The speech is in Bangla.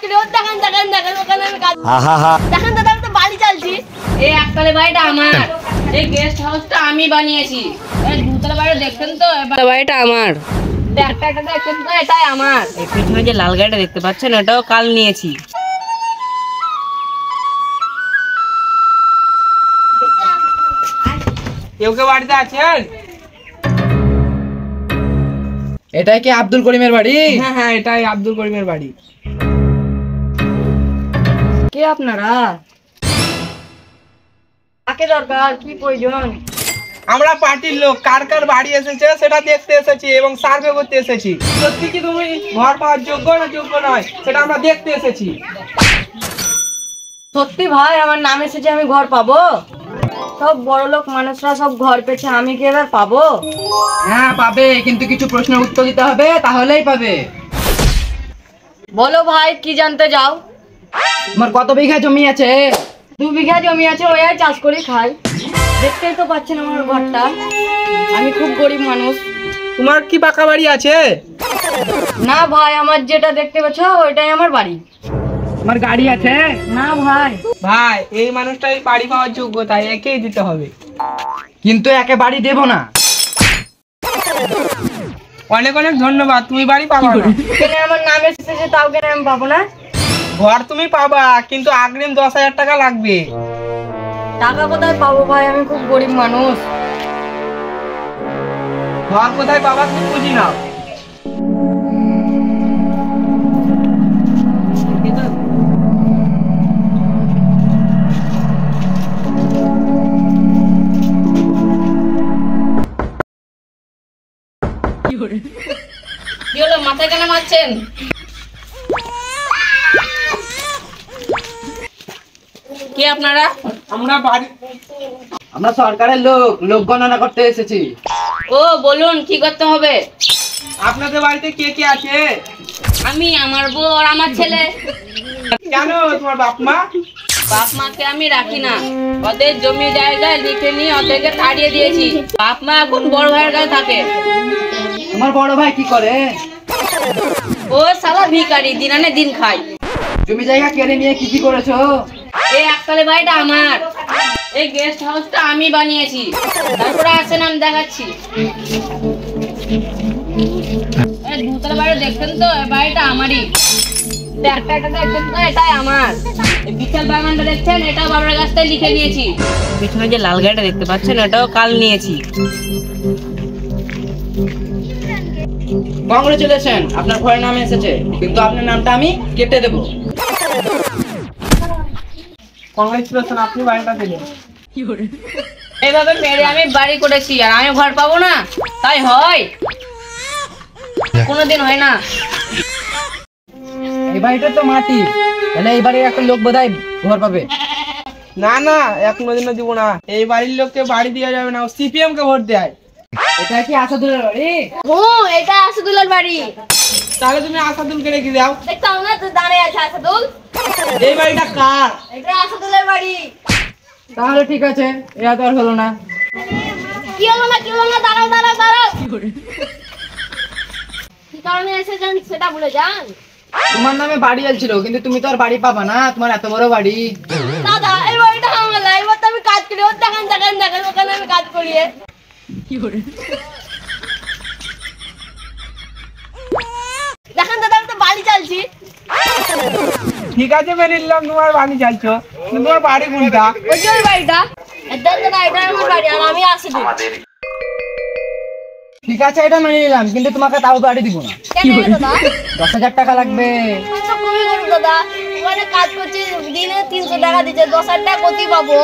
করে দেখেন দেখেন দেখেন ওখানে আমি কাজ দেখেন দাদা আমি তো বাড়ি চালছি। এই একতলা বাড়িটা আমার, এই গেস্ট হাউসটা আমি বানিয়েছি। এই দুতলা বাড়ি দেখছেন তো, এই বাড়িটা আমার। একটা একটা দেখছেন তো, এটাই আমার। এই পিছনে যে লাল গাড়িটা দেখতে পাচ্ছেন, এটাও কাল নিয়েছি। কেউ কেউ বাড়িতে আছেন? এটাই কি আব্দুল করিমের বাড়ি? হ্যাঁ হ্যাঁ, এটাই আব্দুল করিমের বাড়ি। কে আপনারা? কাকে দরকার, কি প্রয়োজন? আমরা পার্টির লোক, কার কার বাড়ি এসেছে সেটা দেখতে এসেছি এবং সার্ভে করতে এসেছি। সত্যি কি তুমি ঘর পাওয়ার যোগ্য না যোগ্য নয় সেটা আমরা দেখতে এসেছি। সত্যি ভাই আমার নাম এসেছে, আমি ঘর পাবো? সব বড় লোক মানুষরা সব ঘর পেয়েছে, আমি কি এবার পাবো? হ্যাঁ পাবে, কিন্তু কিছু প্রশ্নের উত্তর দিতে হবে, তাহলেই পাবে। বলো ভাই, কি জানতে যাও? তোমার কত বিঘা জমি আছে? 2 বিঘা জমি আছে, ওই চাষ করে খাই। দেখতেই তো পাচ্ছেন আমার ঘরটা, আমি খুব গরিব মানুষ। তোমার কি পাকা বাড়ি আছে? না ভাই, আমার যেটা দেখতে পাচ্ছ ওইটাই আমার বাড়ি। তোমার গাড়ি আছে? না ভাই। ভাই এই মানুষটাই বাড়ি পাওয়ার যোগ্য, তাই একেই দিতে হবে। কিন্তু একে বাড়ি দেব না। অনেক অনেক ধন্যবাদ, তুমি বাড়ি পাবা না। কেন আমার নাম এসেছে তাও কেন আমি পাবো না? ঘর তুমি পাবা, কিন্তু অগ্রিম 10,000 টাকা লাগবে। টাকা কোথায় পাবো ভাই, আমি খুব গরিব মানুষ। ঘর কোথায় পাবা তুমি বুঝি নাও। কি হলো, মাথায় কেন মারছেন? কে আপনারা? আমরা সরকারের লোক, লোক গণনা করতে এসেছি। ও বলুন, কি করতে হবে? আপনাদের বাড়িতে কে কে আছে? আমি, আমার বউ আর আমার ছেলে। কেন, তোমার বাপ মা? বাপ মাকে আমি রাখি না, ওদের জমি জায়গায় লিখে নিয়ে ওদেরকে তাড়িয়ে দিয়েছি। বাপ মা এখন বড় ভাইয়ের কাছে থাকে। তোমার বড় ভাই কি করে? ও সালা ভিখারি, দিন আনে দিন খায়। জমি জায়গা কেড়ে নিয়ে কি কি করেছো? এই একতলা বাড়িটা আমার, এই গেস্ট হাউসটা আমি বানিয়েছি। তারপরে আসেন, আমি দেখাচ্ছি। এই দুতলা বাড়ি দেখছেন তো, এই বাড়িটা আমারই। একটা একটা দেখছেন তো, এটাই আমার। এই বিশাল বাগানটা দেখছেন, এটাও বাবার কাছ থেকে লিখে নিয়েছি। পিছনে যে লাল গাড়িটা দেখতে পাচ্ছেন, এটাও কাল নিয়েছি। কংগ্রেচুলেশন, আপনার ঘরের নাম এসেছে, কিন্তু আপনার নামটা আমি কেটে দেব। কংগ্রেচুলেশন, আপনি বাড়িটা দিলেন। এইভাবে মেরে আমি বাড়ি করেছি, আর আমি ঘর পাবো না? তাই হয়? কোনোদিন হয় না। এই বাড়িটা তো মাটি, তাহলে এই বাড়ির একটা লোক বোধহয় ঘর পাবে। না না, কোনোদিনও দিব না। এই বাড়ির লোককে বাড়ি দেওয়া যাবে না, সিপিএম কে ভোট দেয়। এটা কি আসাদুলের বাড়ি? ও এটা আসাদুলের বাড়ি। তাহলে তুমি আসাদুলকে রেখে দাও। দেখতাম না তো দাঁড়িয়ে আছে আসাদুল। এই বাড়িটা কার? এটা আসাদুলের বাড়ি। তাহলে ঠিক আছে, এরা তো আর হলো না। কি হলো না, কি হলো না, দাঁড়াও দাঁড়াও দাঁড়াও। কি কারণে এসেছেন সেটা বলে যান। তোমার নামে বাড়ি ছিল, কিন্তু তুমি তো আর বাড়ি পাবা না, তোমার এত বড় বাড়ি। দাদা এই বাড়িটা আমার না, এবার তো আমি কাজ করি, দেখেন দেখেন দেখেন ওখানে আমি কাজ করি। দেখেন দাদা আমি তো বাড়ি চালছি। ঠিক আছে, মেনে নিলাম তোমার বাড়ি চাইছো, কিন্তু তোমার বাড়ি কোনটা? ওই যে ওই বাড়িটা। দাদা এটা আমার বাড়ি, আর আমি আসাদুল। ঠিক আছে, এটা মেনে নিলাম, কিন্তু তোমাকে তাও বাড়ি দিব না। কেন দাদা? 10,000 টাকা লাগবে। আচ্ছা খুবই গরিব দাদা, ওখানে কাজ করছি, দিনে 300 টাকা দিচ্ছে, 10,000 টাকা কোথায় পাবো?